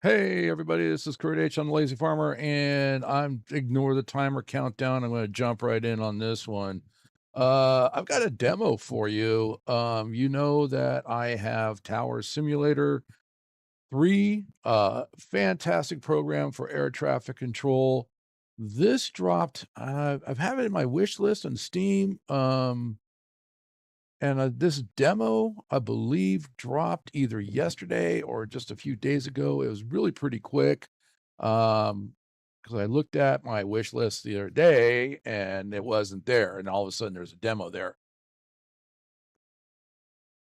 Hey everybody, this is Kurt H. I'm the Lazy Farmer, and I'm ignore the timer countdown. I'm going to jump right in on this one. I've got a demo for you. You know that I have Tower Simulator 3, fantastic program for air traffic control. This dropped. I've had it in my wish list on Steam. And this demo, I believe, dropped either yesterday or just a few days ago. It was really pretty quick. Because I looked at my wish list the other day and it wasn't there. And all of a sudden there's a demo there.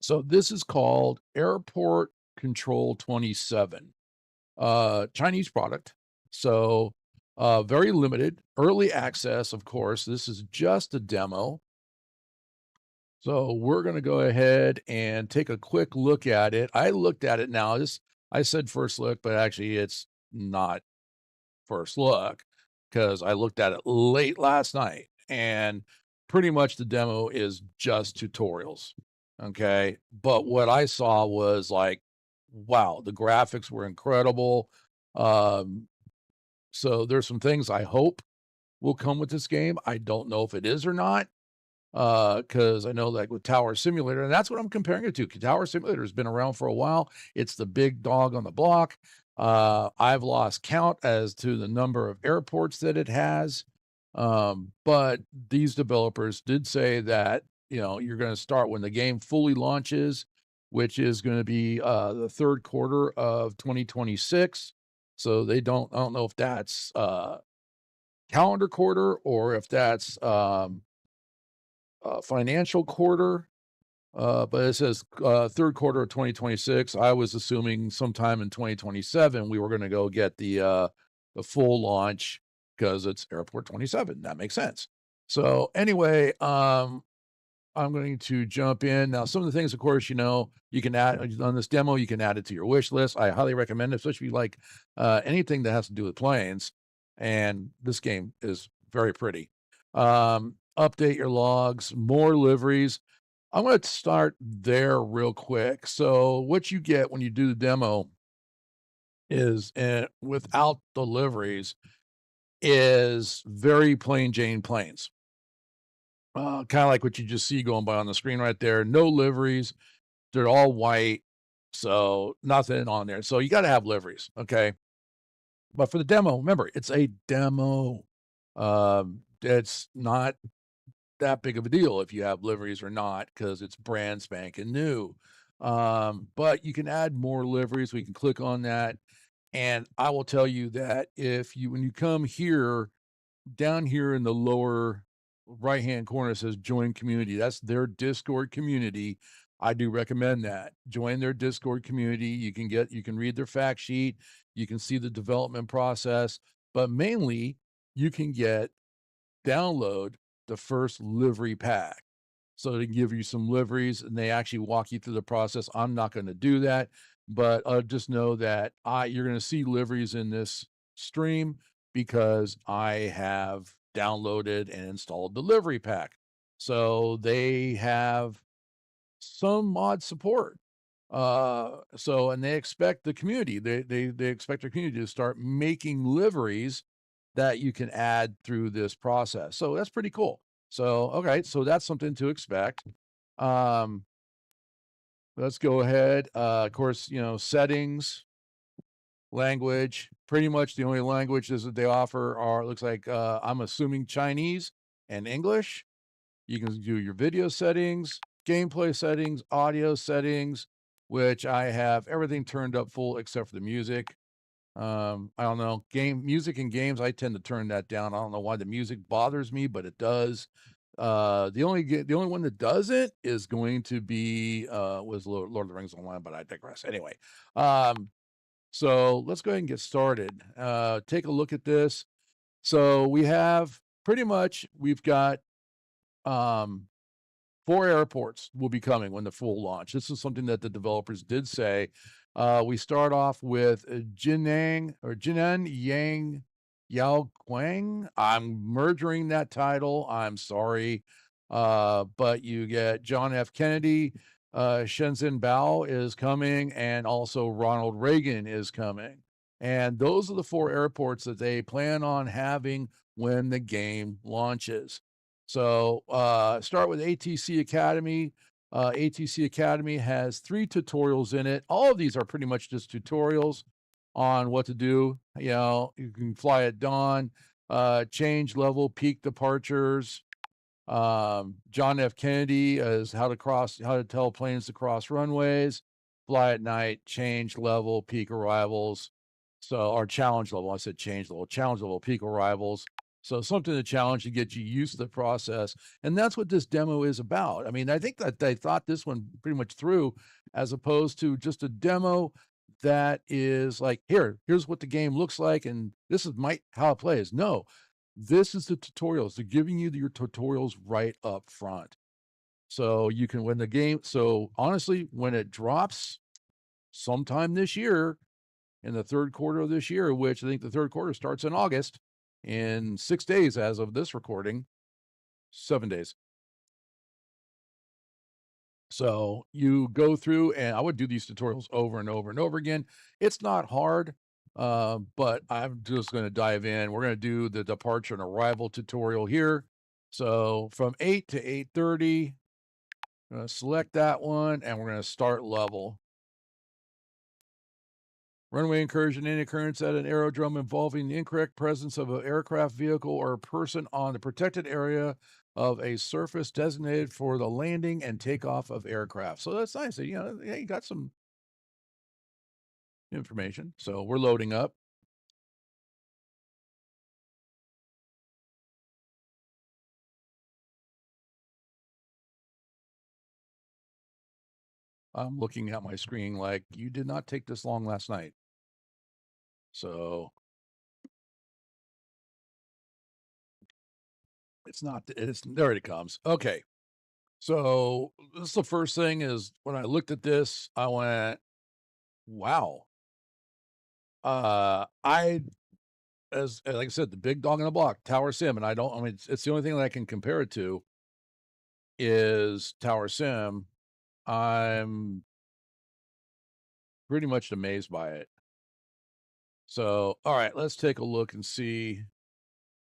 So this is called Airport Control 27, Chinese product. So very limited, early access, of course. This is just a demo. So we're going to go ahead and take a quick look at it. I looked at it now. I said first look, but actually it's not first look because I looked at it late last night and pretty much the demo is just tutorials. Okay. But what I saw was like, wow, the graphics were incredible. Um, so there's some things I hope will come with this game. I don't know if it is or not, because I know, like, with Tower Simulator, and that's what I'm comparing it to. Tower Simulator has been around for a while. It's the big dog on the block. I've lost count as to the number of airports that it has. But these developers did say that, you're gonna start when the game fully launches, which is gonna be, the 3rd quarter of 2026. So I don't know if that's, calendar quarter or if that's, financial quarter, but it says 3rd quarter of 2026. I was assuming sometime in 2027 we were going to go get the full launch because it's Airport 27. That makes sense. So anyway, I'm going to jump in now. Some of the things, of course, you can add on this demo. You can add it to your wish list. I highly recommend it, especially if you like anything that has to do with planes. And this game is very pretty. Update your logs, more liveries. I'm going to start there real quick. So, what you get when you do the demo is, without the liveries, is very plain Jane planes. Kind of like what you just see going by on the screen right there. No liveries. They're all white. So, nothing on there. So, you got to have liveries. Okay. But for the demo, remember, it's a demo. It's not that big of a deal if you have liveries or not because it's brand spanking new. But you can add more liveries. We can click on that. And I will tell you that when you come here, down here in the lower right hand corner, it says join community. That's their Discord community. I do recommend that. Join their Discord community. You can read their fact sheet, you can see the development process, but mainly you can download the first livery pack. So they give you some liveries and they actually walk you through the process. I'm not going to do that, but just know that you're going to see liveries in this stream because I have downloaded and installed the livery pack. So they have some mod support. And they expect the community, they expect the community to start making liveries that you can add through this process. So that's pretty cool. So, okay, so that's something to expect. Um, let's go ahead. Of course, settings, language, pretty much the only languages that they offer are, looks like, I'm assuming Chinese and English. You can do your video settings, gameplay settings, audio settings, which I have everything turned up full except for the music. I don't know, game music and games, I tend to turn that down. I don't know why the music bothers me, but it does. The only one that doesn't is going to be was Lord of the Rings Online, but I digress. Anyway, so let's go ahead and get started. Take a look at this. So we've got um 4 airports will be coming when the full launch. This is something that the developers did say. We start off with Jinan Yang Yao Guang. I'm murdering that title. I'm sorry. But you get John F. Kennedy, Shenzhen Bao is coming, and also Ronald Reagan is coming. And those are the 4 airports that they plan on having when the game launches. So, start with ATC Academy. ATC Academy has 3 tutorials in it. All of these are pretty much just tutorials on what to do. You know, you can fly at dawn, change level, peak departures. John F. Kennedy is how to tell planes to cross runways, fly at night, change level, peak arrivals. So, or challenge level. I said challenge level, peak arrivals. So something to challenge to get you used to the process. And that's what this demo is about. I mean, I think that they thought this one pretty much through, as opposed to just a demo that is like, here's what the game looks like, and this is how it plays. No, this is the tutorials. They're giving you your tutorials right up front. So you can win the game. So honestly, when it drops sometime this year, in the third quarter of this year, which I think the third quarter starts in August, in 6 days as of this recording, 7 days. So you go through, and I would do these tutorials over and over and over again. It's not hard, but I'm just going to dive in. We're going to do the departure and arrival tutorial here. So from 8 to 8:30, I'm going to select that one, and we're going to start level. Runway incursion, any occurrence at an aerodrome involving the incorrect presence of an aircraft vehicle or a person on the protected area of a surface designated for the landing and takeoff of aircraft. So that's nice. You know, yeah, you got some information. So we're loading up. I'm looking at my screen like, you did not take this long last night. So it's not, it's there it comes. Okay. So this is the first thing is when I looked at this, I went, wow. I as like I said, the big dog in the block, Tower Sim, and I mean, it's the only thing that I can compare it to is Tower Sim. I'm pretty much amazed by it. So, all right, let's take a look and see.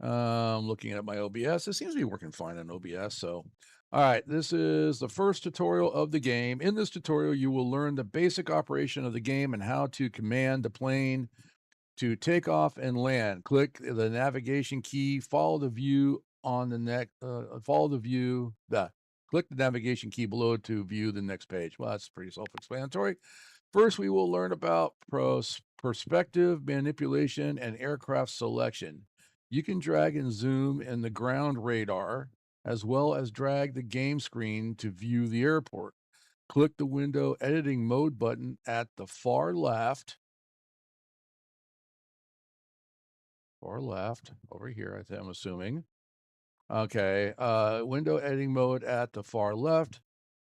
Looking at my OBS, it seems to be working fine on OBS. So, all right, this is the first tutorial of the game. In this tutorial, you will learn the basic operation of the game and how to command the plane to take off and land. Click the navigation key, follow the view on the follow the view, click the navigation key below to view the next page. Well, that's pretty self-explanatory. First, we will learn about perspective manipulation and aircraft selection. You can drag and zoom in the ground radar, as well as drag the game screen to view the airport. Click the window editing mode button at the far left over here, I'm assuming. Okay, window editing mode at the far left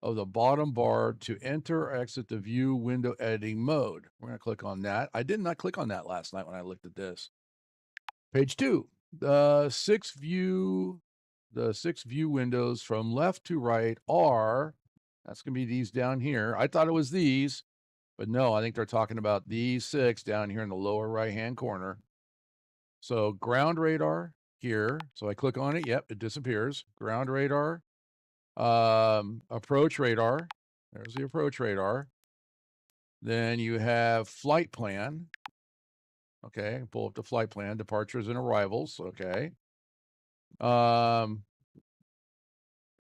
of the bottom bar to enter or exit the view window editing mode. We're going to click on that. I did not click on that last night when I looked at this. Page 2, the six view windows from left to right are, that's going to be these down here. I thought it was these, but no, I think they're talking about these 6 down here in the lower right-hand corner. So ground radar here. So I click on it. Yep, it disappears. Ground radar. Approach radar. There's the approach radar. Then you have flight plan. Okay, pull up the flight plan. Departures and arrivals. Okay.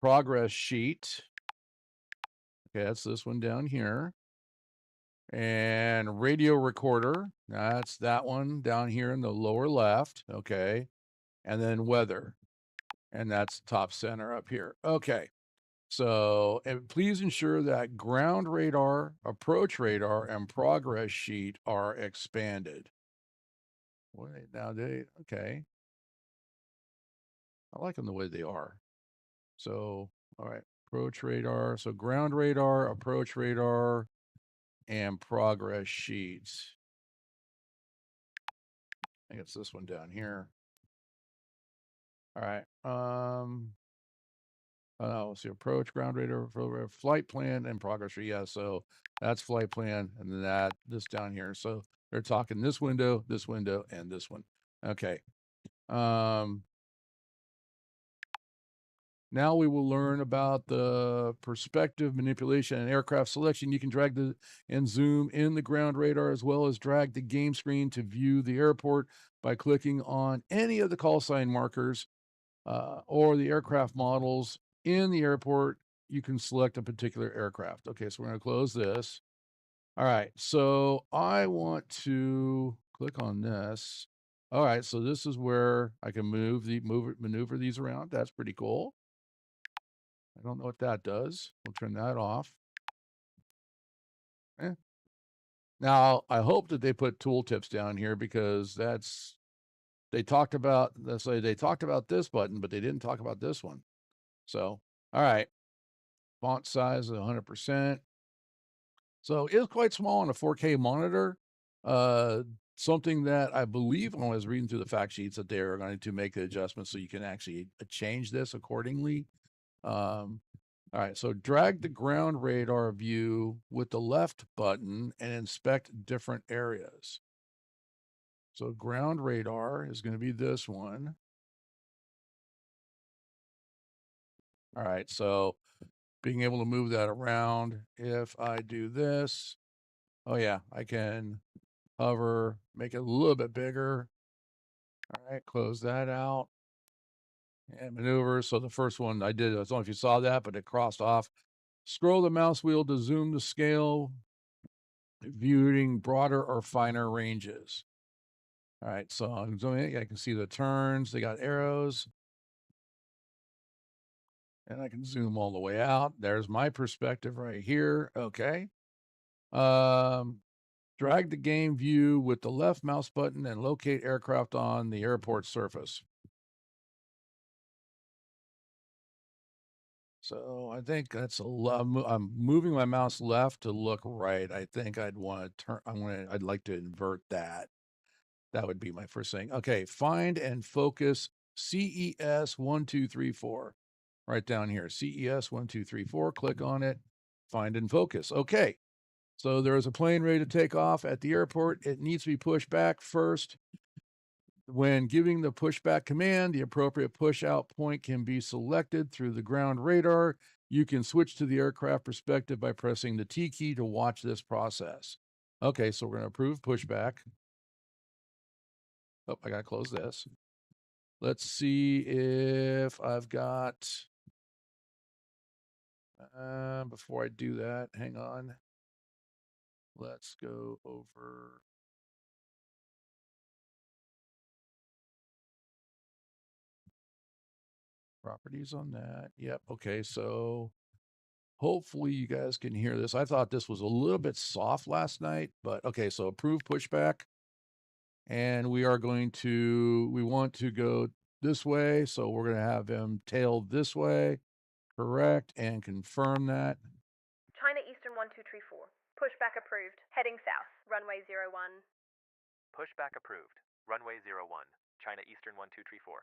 Progress sheet. Okay, that's this one down here. And radio recorder. That's that one down here in the lower left. Okay. And then weather. And that's top center up here. Okay. So, and please ensure that ground radar, approach radar, and progress sheet are expanded. Wait, now okay. I like them the way they are. So, all right, approach radar. So ground radar, approach radar, and progress sheets. I think it's this one down here. All right. Let's see, approach, ground radar, flight plan, and progress sheet. Yeah, so that's flight plan, and then this down here. So They're talking this window, and this one. Okay. Now we will learn about the perspective manipulation and aircraft selection. You can drag and zoom in the ground radar as well as drag the game screen to view the airport by clicking on any of the call sign markers or the aircraft models in the airport. You can select a particular aircraft. Okay, so we're going to close this. All right, so I want to click on this. All right, so this is where I can maneuver these around. That's pretty cool. I don't know what that does. We'll turn that off. Eh. Now, I hope that they put tooltips down here because they talked about, let's say they talked about this button, but they didn't talk about this one. So, all right. Font size is 100%. So it's quite small on a 4K monitor. Something that I believe when I was reading through the fact sheets that they are going to make the adjustments so you can actually change this accordingly. All right, so drag the ground radar view with the left button and inspect different areas. So ground radar is going to be this one. All right, so being able to move that around. If I do this, oh yeah, I can hover, make it a little bit bigger. All right, close that out and maneuver. So the first one I did, I don't know if you saw that, but it crossed off. Scroll the mouse wheel to zoom the scale, viewing broader or finer ranges. All right, so I'm zooming in. I can see the turns. They got arrows. And I can zoom all the way out. There's my perspective right here. Okay. Um, drag the game view with the left mouse button and locate aircraft on the airport surface. So I think that's a lot. I'm moving my mouse left to look right. I think I'd want to turn. I'd like to invert that. That would be my first thing. Okay, find and focus CES 1234. Right down here, CES 1234. Click on it. Find and focus. Okay. So there is a plane ready to take off at the airport. It needs to be pushed back first. When giving the pushback command, the appropriate push out point can be selected through the ground radar. You can switch to the aircraft perspective by pressing the T key to watch this process. Okay, so we're going to approve pushback. Oh, I got to close this. Let's see if I've got, before I do that, hang on. Let's go over properties on that. Yep. Okay. So hopefully you guys can hear this. I thought this was a little bit soft last night, but okay. So approve pushback. And we want to go this way. So we're going to have him tail this way. Correct. And confirm that. China Eastern 1234. Pushback approved. Heading south. Runway 01. Pushback approved. Runway 01. China Eastern 1234.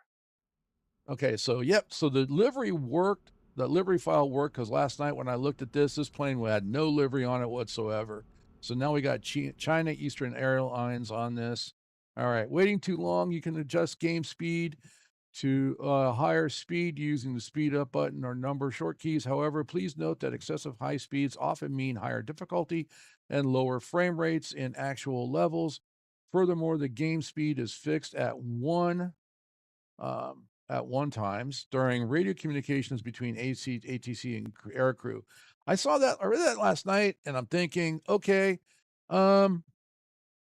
Okay, so yep, so the livery worked. The livery file worked because last night when I looked at this plane had no livery on it whatsoever. So now we got China Eastern Airlines on this. All right, waiting too long. You can adjust game speed to higher speed using the speed up button or number short keys. However, please note that excessive high speeds often mean higher difficulty and lower frame rates in actual levels. Furthermore, the game speed is fixed at one times during radio communications between ATC and air crew. I read that last night, and I'm thinking, okay, a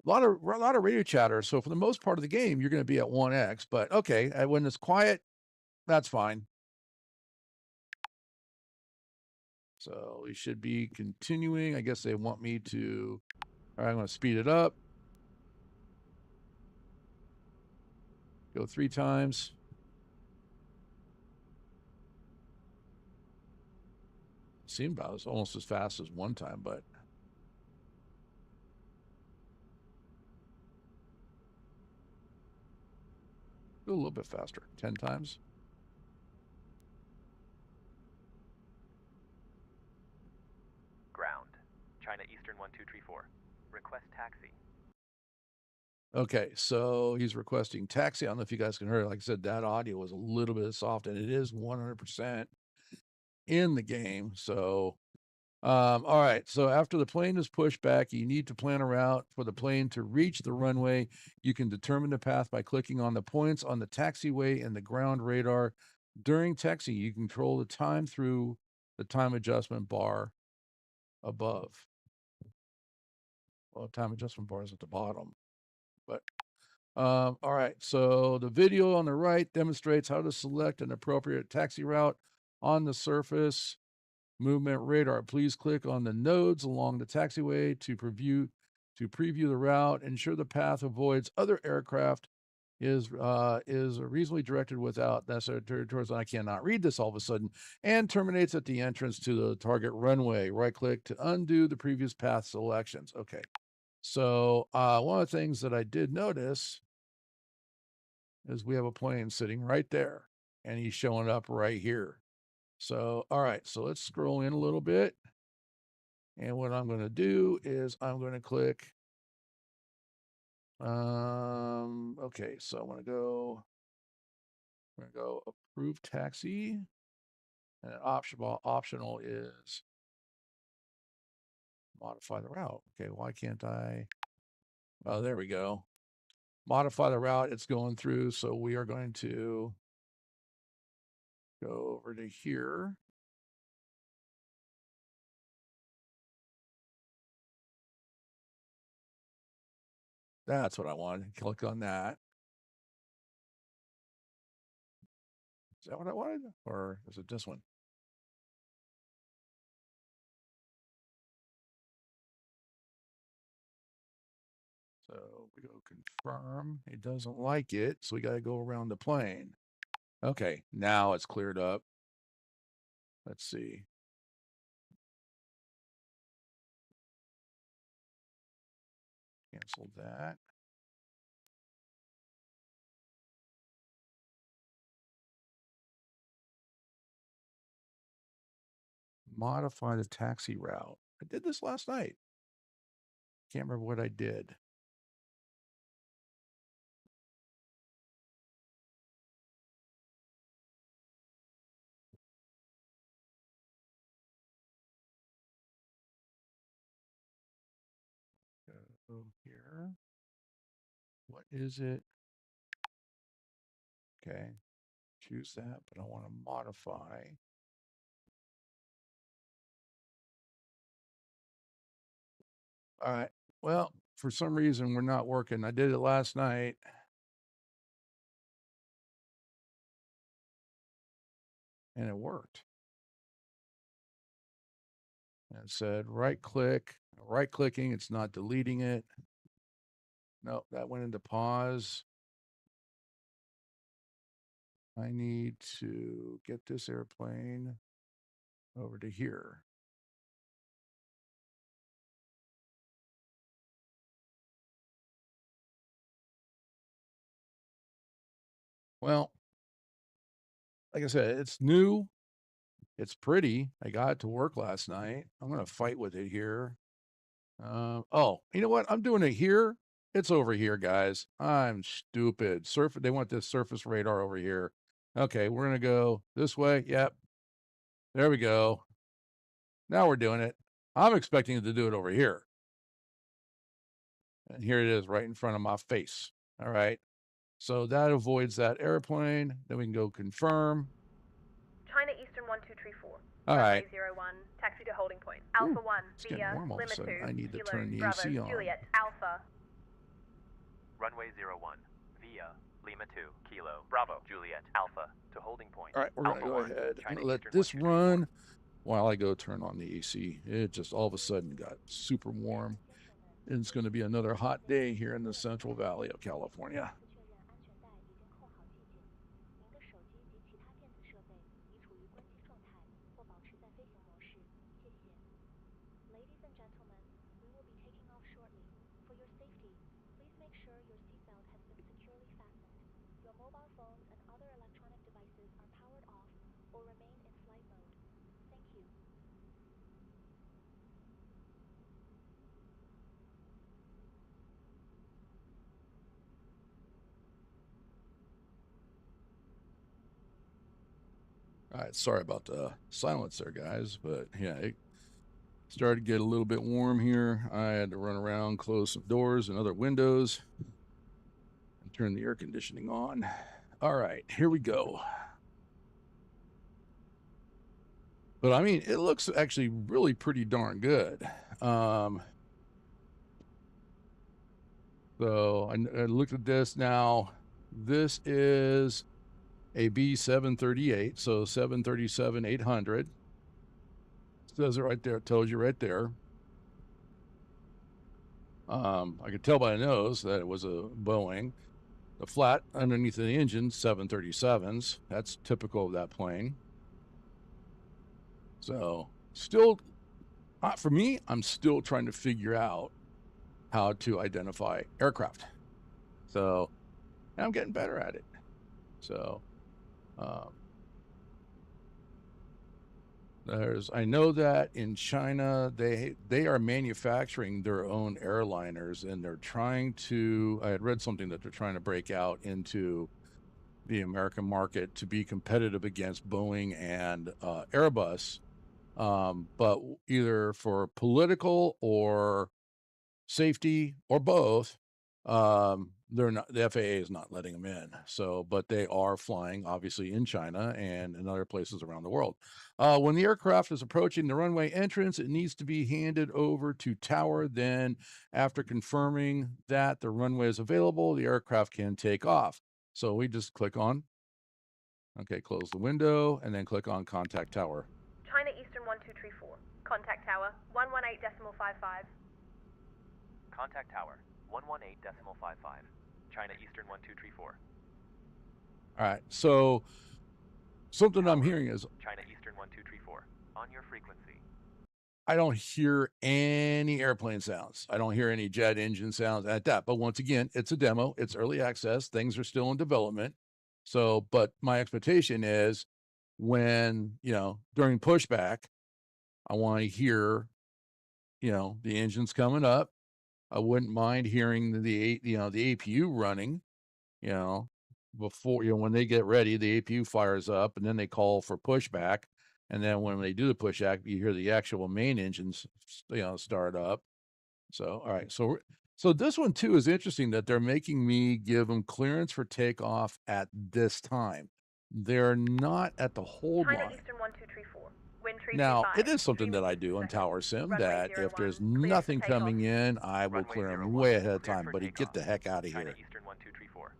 lot of radio chatter. So for the most part of the game, you're going to be at 1x. But okay, when it's quiet, that's fine. So we should be continuing. I guess they want me to. All right, I'm going to speed it up. Go 3 times. Seemed about almost as fast as one time, but go a little bit faster. 10 times. Ground. China Eastern 1234. Request taxi. Okay, so he's requesting taxi. I don't know if you guys can hear it. Like I said, that audio was a little bit soft, and it is 100% in the game. So, all right. So after the plane is pushed back, you need to plan a route for the plane to reach the runway. You can determine the path by clicking on the points on the taxiway and the ground radar. During taxi, you control the time through the time adjustment bar above. Well, time adjustment bar is at the bottom, but all right. So the video on the right demonstrates how to select an appropriate taxi route on the surface movement radar. Please click on the nodes along the taxiway to preview the route. Ensure the path avoids other aircraft. Is reasonably directed without necessary territories. I cannot read this all of a sudden, and terminates at the entrance to the target runway. Right click to undo the previous path selections. Okay. So one of the things that I did notice is we have a plane sitting right there, and he's showing up right here. So, all right, so let's scroll in a little bit. And what I'm going to do is I'm going to click, okay, so I'm going to go approve taxi, and optional is modify the route. Okay, why can't I? Oh, there we go. Modify the route it's going through. So we are going to go over to here. That's what I wanted. Click on that. Is that what I wanted? Or is it this one? So we go confirm. It doesn't like it, so we got to go around the plane. Okay, now it's cleared up. Let's see. Cancel that. Modify the taxi route. I did this last night. Can't remember what I did. Go here. What is it? Okay. Choose that, but I want to modify. All right. Well, for some reason, we're not working. I did it last night. And it worked. And it said right clicking. It's not deleting it. Nope, that went into pause. I need to get this airplane over to here. Well, like I said, it's new. It's pretty. I got it to work last night. I'm going to fight with it here. Oh, you know what? I'm doing it here. It's over here, guys. I'm stupid. They want this surface radar over here. Okay, we're going to go this way. Yep. There we go. Now we're doing it. I'm expecting it to do it over here. And here it is right in front of my face. All right. So that avoids that airplane. Then we can go confirm. China Eastern 1234. All right. Runway 01, taxi to holding point. Alpha 1, It's getting via warm all of a Lima 2, sudden. I need to Kilo, turn the Bravo, AC on. Juliet, Alpha. Runway 01, via Lima 2, Kilo, Bravo, Juliet, Alpha, to holding point. All right, we're going to go 1, ahead China and let Eastern this 1234. run while I go turn on the AC. It just all of a sudden got super warm. And it's going to be another hot day here in the Central Valley of California. All right, sorry about the silence there, guys, but yeah, it started to get a little bit warm here. I had to run around, close some doors and other windows, and turn the air conditioning on. All right, here we go. But I mean, it looks actually really pretty darn good. So I looked at this now. This is a B738, so 737-800. Says it right there. It tells you right there. I could tell by the nose that it was a Boeing. The flat underneath the engine, 737s. That's typical of that plane. So still, for me, I'm still trying to figure out how to identify aircraft. So I'm getting better at it. So I know that in China, they are manufacturing their own airliners, and they're trying to, I had read something that they're trying to break out into the American market to be competitive against Boeing and Airbus. But either for political or safety or both, they're not, the FAA is not letting them in. So, but they are flying obviously in China and in other places around the world. When the aircraft is approaching the runway entrance, it needs to be handed over to tower. Then, after confirming that the runway is available, the aircraft can take off. So we just click on, okay, close the window, and then click on contact tower. China Eastern 1234. Contact tower 118.55. Contact tower 118.55. China Eastern 1234. All right, so something Tower, I'm hearing is China Eastern 1234. On your frequency. I don't hear any airplane sounds. I don't hear any jet engine sounds at that. But once again, it's a demo, it's early access, things are still in development. So, but my expectation is when, during pushback, I want to hear, the engines coming up. I wouldn't mind hearing the APU running, you know, before, when they get ready, the APU fires up and then they call for pushback. And then when they do the pushback, you hear the actual main engines, start up. So, all right. So this one too is interesting that they're making me give them clearance for takeoff at this time. They're not at the hold China line. Eastern 1234. Wind tree Now, 25. it is something that I do on Tower Sim, that if there's nothing coming in, I will clear them way ahead of time. Buddy, get the heck out of China here. Eastern 1234.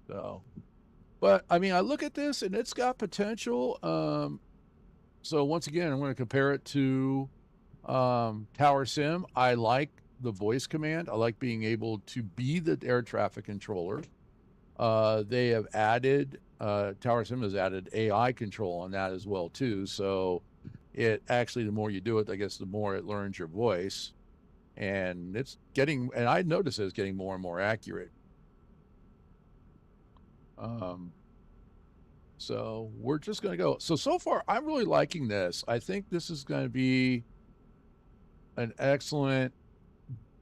So, but I mean, I look at this and it's got potential. So once again, I'm going to compare it to Tower Sim. I like the voice command. I like being able to be the air traffic controller. They have added, Tower Sim has added AI control on that as well too. So it actually, the more you do it, I guess the more it learns your voice, and and I notice it's getting more and more accurate. So we're just going to go. So far, I'm really liking this. I think this is going to be an excellent,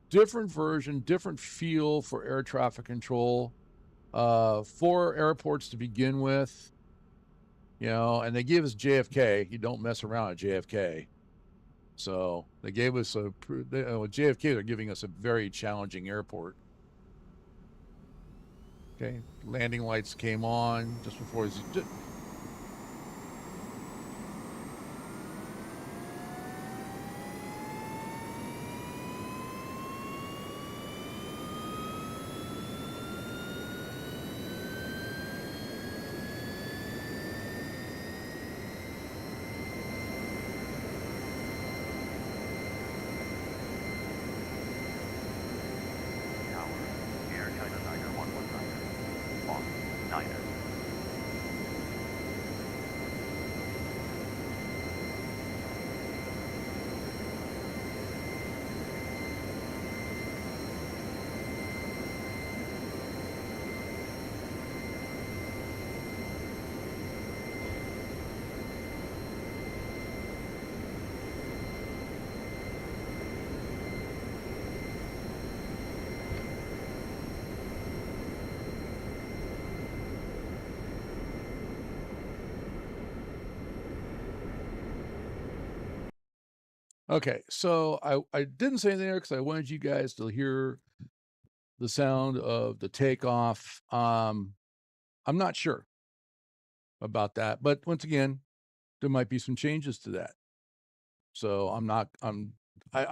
different version, different feel for air traffic control. 4 airports to begin with, and they gave us JFK. You don't mess around at JFK. So they gave us with JFK, they're giving us a very challenging airport. Okay, landing lights came on just before Tower, Air China Niner 119. Off, Niner. Okay, so I didn't say anything there because I wanted you guys to hear the sound of the takeoff. I'm not sure about that, but once again, there might be some changes to that. So I'm not I'm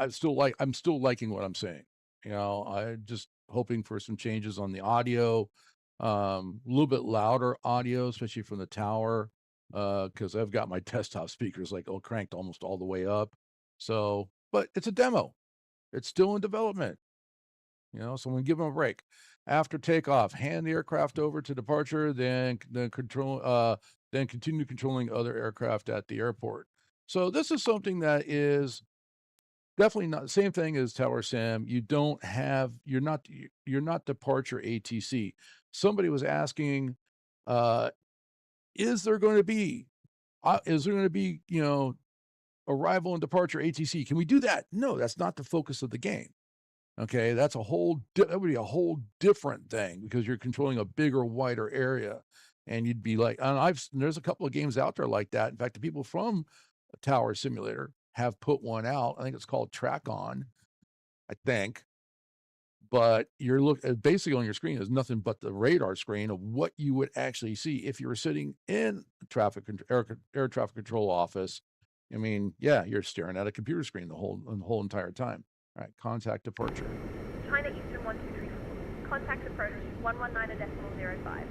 still liking what I'm saying. You know, I just hoping for some changes on the audio, a little bit louder audio, especially from the tower, because I've got my desktop speakers like all cranked almost all the way up. So, but it's a demo. It's still in development. You know, so I'm gonna give them a break. After takeoff, hand the aircraft over to departure, then continue controlling other aircraft at the airport. So this is something that is definitely not the same thing as Tower Sim. You don't have you're not departure ATC. Somebody was asking, uh, is there going to be you know, arrival and departure ATC? Can we do that? No, that's not the focus of the game. Okay, that would be a whole different thing because you're controlling a bigger, wider area, and you'd be like, and there's a couple of games out there like that. In fact, the people from Tower Simulator have put one out. I think it's called Track On, I think. But basically on your screen is nothing but the radar screen of what you would actually see if you were sitting in air traffic control office. I mean, yeah, you're staring at a computer screen the whole entire time. All right, contact departure. China Eastern 1234. Contact approach 119.05.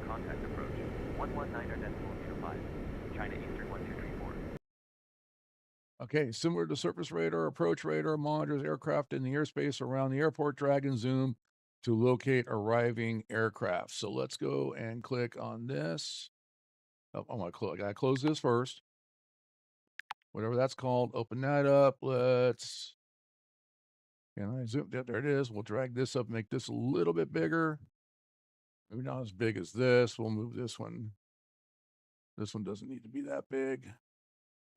Contact approach 119.05. China Eastern 1234. Okay, similar to surface radar, approach radar monitors aircraft in the airspace around the airport, drag and zoom to locate arriving aircraft. So let's go and click on this. Oh, I gotta close this first. Whatever that's called, open that up. Can I zoom? There it is. We'll drag this up, make this a little bit bigger. Maybe not as big as this. We'll move this one. This one doesn't need to be that big.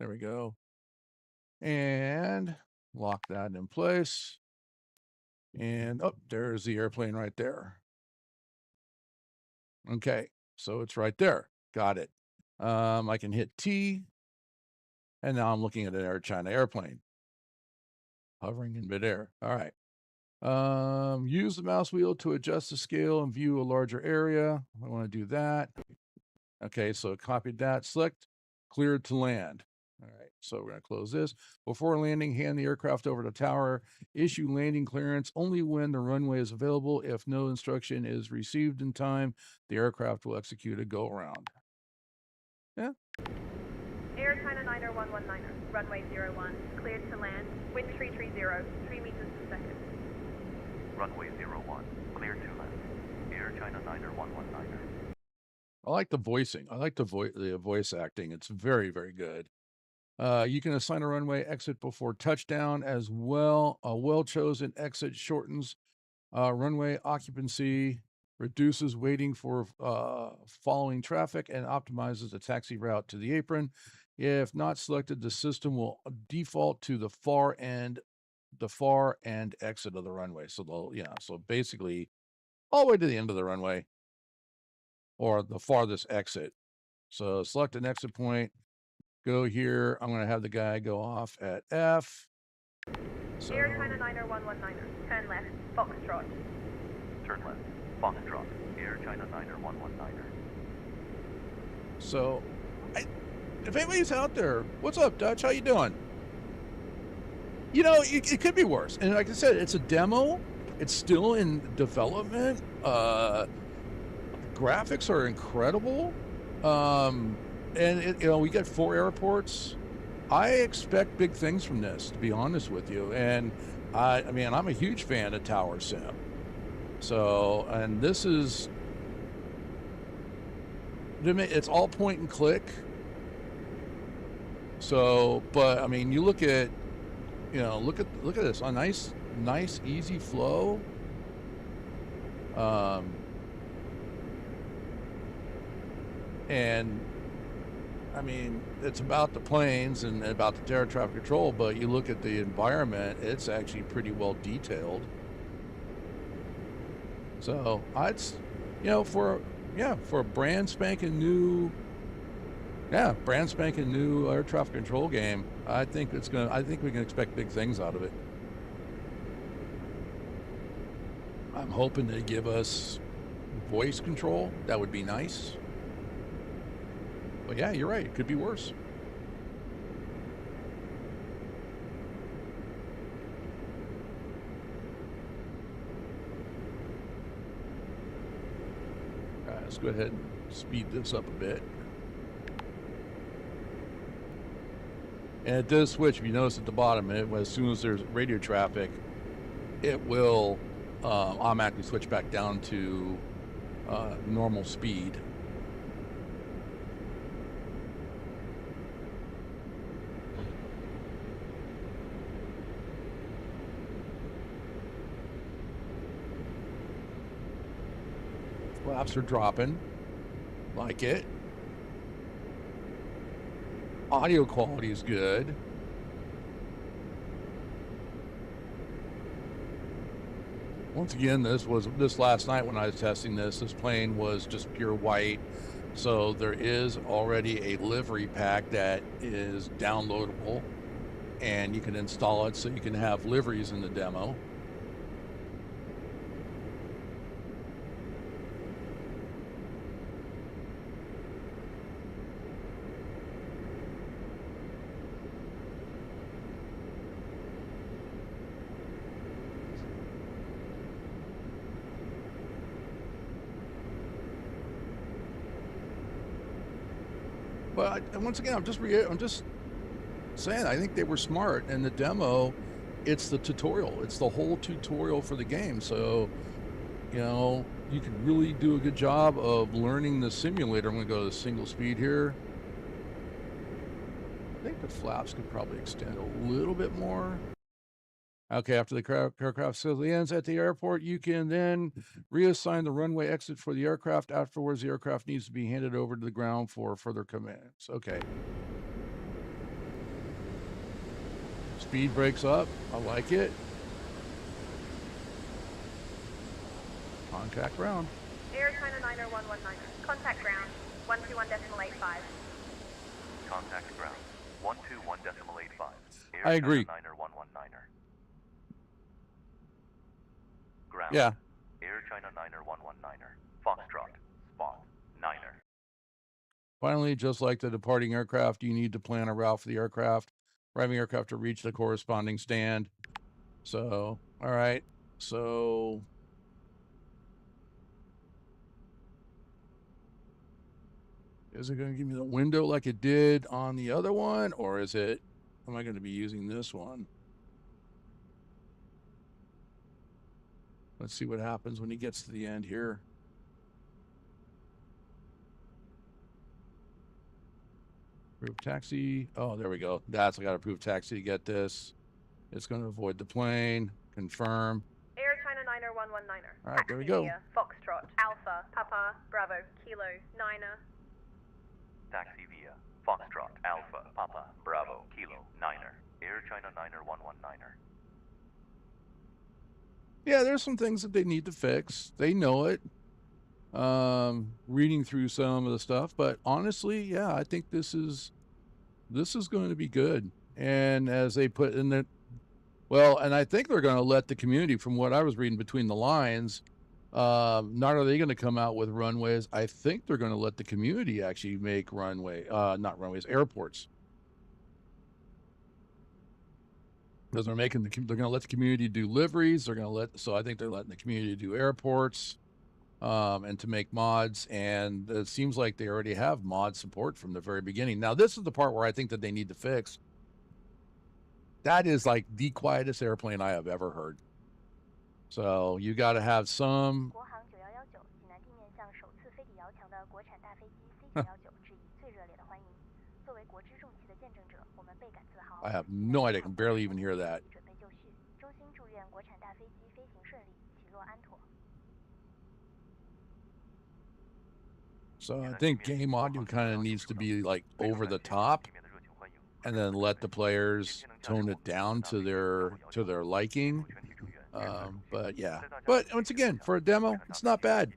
There we go. And lock that in place. And oh, there's the airplane right there. Okay, so it's right there. Got it. I can hit T, and now I'm looking at an Air China airplane hovering in midair. All right. Use the mouse wheel to adjust the scale and view a larger area. I want to do that. Okay, so copied that. Select clear to land. All right, so we're going to close this. Before landing, hand the aircraft over to tower. Issue landing clearance only when the runway is available. If no instruction is received in time, the aircraft will execute a go around. Yeah. Air China 90119, runway 01, cleared to land, wind 330, 3 meters per second. Runway 01, clear to land. Air China 90119. I like the voicing. I like the voice acting. It's very, very good. You can assign a runway exit before touchdown as well. A well-chosen exit shortens runway occupancy, reduces waiting for following traffic, and optimizes the taxi route to the apron. If not selected, the system will default to the far end exit of the runway. So so basically all the way to the end of the runway or the farthest exit. So select an exit point. Go here. I'm going to have the guy go off at F. So, Air China 90119, turn left, Foxtrot. Turn left, Foxtrot. Air China 90119. So, if anybody's out there, what's up, Dutch? How you doing? You know, it could be worse. And like I said, it's a demo. It's still in development. Graphics are incredible. And we get 4 airports. I expect big things from this, to be honest with you. And I mean, I'm a huge fan of Tower Sim. So, and this is, it's all point and click. So, but I mean, you look at this, a nice, easy flow. And I mean, it's about the planes and about the air traffic control, but you look at the environment, it's actually pretty well detailed. So for a brand spanking new Yeah, brand spanking new air traffic control game. I think we can expect big things out of it. I'm hoping they give us voice control. That would be nice. But yeah, you're right. It could be worse. All right, let's go ahead and speed this up a bit. And it does switch. If you notice at the bottom, as soon as there's radio traffic, it will automatically switch back down to normal speed. Flaps are dropping. Like it. Audio quality is good. Once again, this last night when I was testing this plane was just pure white. So there is already a livery pack that is downloadable, and you can install it so you can have liveries in the demo. But once again, I'm just saying, I think they were smart. In the demo, it's the tutorial. It's the whole tutorial for the game. So, you can really do a good job of learning the simulator. I'm going to go to single speed here. I think the flaps could probably extend a little bit more. Okay, after the aircraft safely ends at the airport, you can then reassign the runway exit for the aircraft. Afterwards, the aircraft needs to be handed over to the ground for further commands. Okay. Speed breaks up. I like it. Contact ground. Air China 90119. Contact ground. 121.85. Contact ground. 121.85. I agree. China 119er. Ground. Yeah. Air China 119er. Foxtrot. Spot. Niner. Finally, just like the departing aircraft, you need to plan a route for the aircraft. Arriving aircraft to reach the corresponding stand. So, all right. So, is it going to give me the window like it did on the other one? Or am I going to be using this one? Let's see what happens when he gets to the end here. Approve taxi. Oh, there we go. I got to approve taxi to get this. It's going to avoid the plane. Confirm. Air China 90119er. All right, there we go. Foxtrot. Alpha. Papa. Bravo. Kilo. Niner. Taxi via Foxtrot. Alpha. Papa. Bravo. Kilo. Niner. Air China 119er. Yeah, there's some things that they need to fix. They know it. Reading through some of the stuff, but honestly, yeah, I think this is going to be good. And as they put in it, well, and I think they're going to let the community, from what I was reading between the lines, not are they going to come out with runways. I think they're going to let the community actually make not runways, airports. Because they're going to let the community do liveries. So I think they're letting the community do airports, and to make mods. And it seems like they already have mod support from the very beginning. Now, this is the part where I think that they need to fix. That is like the quietest airplane I have ever heard. So you got to have some. I have no idea. I can barely even hear that. So I think game audio kind of needs to be like over the top, and then let the players tone it down to their liking. But yeah, but once again, for a demo, it's not bad.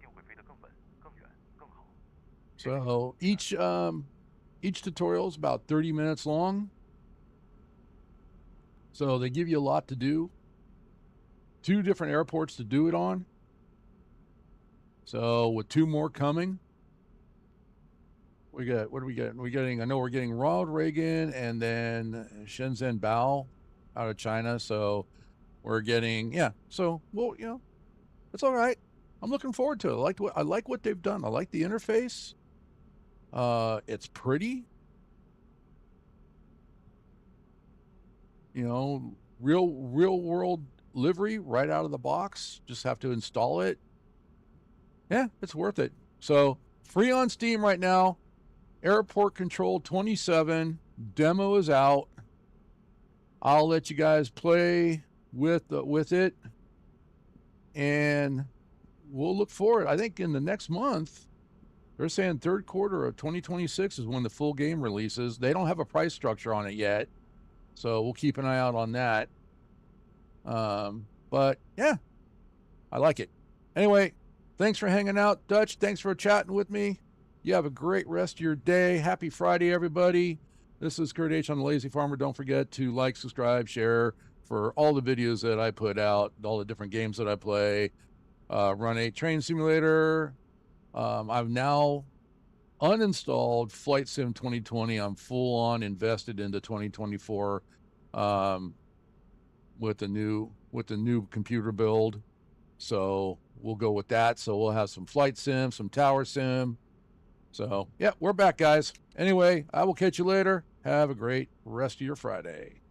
So each Each tutorial is about 30 minutes long. So they give you a lot to do. 2 different airports to do it on. So with 2 more coming, we got, what are we getting? I know we're getting Ronald Reagan and then Shenzhen Bao out of China. So we're getting, yeah. So, well, you know, it's all right. I'm looking forward to it. I like what they've done. I like the interface. It's pretty. You know, real world livery right out of the box. Just have to install it. Yeah, it's worth it. So free on Steam right now. Airport Control 27 demo is out. I'll let you guys play with it, and we'll look forward. I think in the next month, they're saying third quarter of 2026 is when the full game releases. They don't have a price structure on it yet, so we'll keep an eye out on that. But yeah, I like it. Anyway, thanks for hanging out, Dutch. Thanks for chatting with me. You have a great rest of your day. Happy Friday, everybody. This is Kurt H on the Lazy Farmer. Don't forget to like, subscribe, share for all the videos that I put out, all the different games that I play. Run 8 Train Simulator. I've now uninstalled Flight Sim 2020. I'm full on invested into 2024 with the new computer build. So we'll go with that. So we'll have some flight sim, some tower sim. So yeah, we're back, guys. Anyway, I will catch you later. Have a great rest of your Friday.